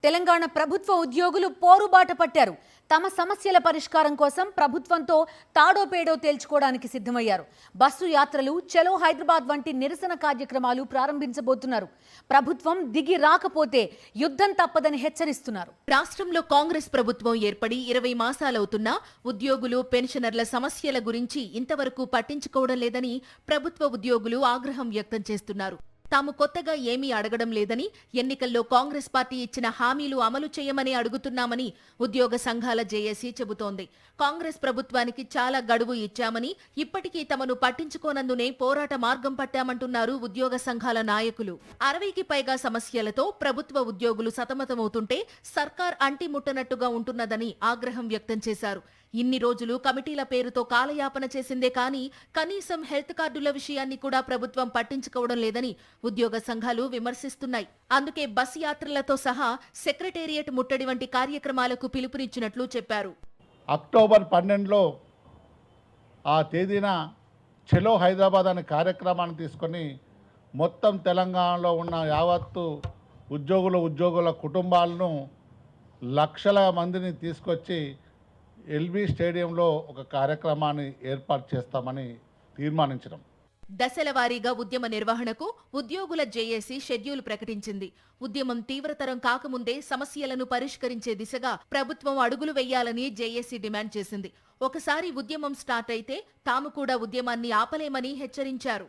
తెలంగాణ ప్రభుత్వ ఉద్యోగులు పోరుబాట పట్టారు. తమ సమస్యల పరిష్కారం కోసం ప్రభుత్వంతో తాడోపేడో తేల్చుకోవడానికి సిద్ధమయ్యారు. బస్సు యాత్రలు, చలో హైదరాబాద్ వంటి నిరసన కార్యక్రమాలు ప్రారంభించబోతున్నారు. ప్రభుత్వం దిగి రాకపోతే యుద్ధం తప్పదని హెచ్చరిస్తున్నారు. రాష్ట్రంలో కాంగ్రెస్ ప్రభుత్వం ఏర్పడి 20 మాసాలవుతున్నా ఉద్యోగులు, పెన్షనర్ల సమస్యల గురించి ఇంతవరకు పట్టించుకోవడం లేదని ప్రభుత్వ ఉద్యోగులు ఆగ్రహం వ్యక్తం చేస్తున్నారు. తాము కొత్తగా ఏమీ అడగడం లేదని, ఎన్నికల్లో కాంగ్రెస్ పార్టీ ఇచ్చిన హామీలు అమలు చేయమని అడుగుతున్నామని ఉద్యోగ సంఘాల జేఏసీ చెబుతోంది. కాంగ్రెస్ ప్రభుత్వానికి చాలా గడువు ఇచ్చామని, ఇప్పటికీ తమను పట్టించుకోనందునే పోరాట మార్గం పట్టామంటున్నారు ఉద్యోగ సంఘాల నాయకులు. 60కి పైగా సమస్యలతో ప్రభుత్వ ఉద్యోగులు సతమతమవుతుంటే సర్కార్ అంటిముట్టనట్టుగా ఉంటున్నదని ఆగ్రహం వ్యక్తం చేశారు. ఇన్ని రోజులు కమిటీల పేరుతో కాలయాపన చేసిందే కానీ కనీసం హెల్త్ కార్డుల విషయాన్ని కూడా ప్రభుత్వం పట్టించుకోవడం లేదని ఉద్యోగ సంఘాలు విమర్శిస్తున్నాయి. అందుకే బస్ యాత్రలతో సహా సెక్రటేరియట్ ముట్టడి వంటి కార్యక్రమాలకు పిలుపునిచ్చినట్లు చెప్పారు. అక్టోబర్ 12లో ఆ తేదీన చలో హైదరాబాద్ అనే కార్యక్రమాన్ని తీసుకొని మొత్తం తెలంగాణలో ఉన్న యావత్తు ఉద్యోగుల కుటుంబాలను లక్షల మందిని తీసుకొచ్చి ఎల్బీ స్టేడియంలో ఒక కార్యక్రమాన్ని ఏర్పాటు చేస్తామని తీర్మానించడం. దశల వారీగా ఉద్యమ నిర్వహణకు ఉద్యోగుల జేఏసీ షెడ్యూల్ ప్రకటించింది. ఉద్యమం తీవ్రతరం కాకముందే సమస్యలను పరిష్కరించే దిశగా ప్రభుత్వం అడుగులు వేయాలని జేఏసీ డిమాండ్ చేసింది. ఒకసారి ఉద్యమం స్టార్ట్ అయితే తాము కూడా ఉద్యమాన్ని ఆపలేమని హెచ్చరించారు.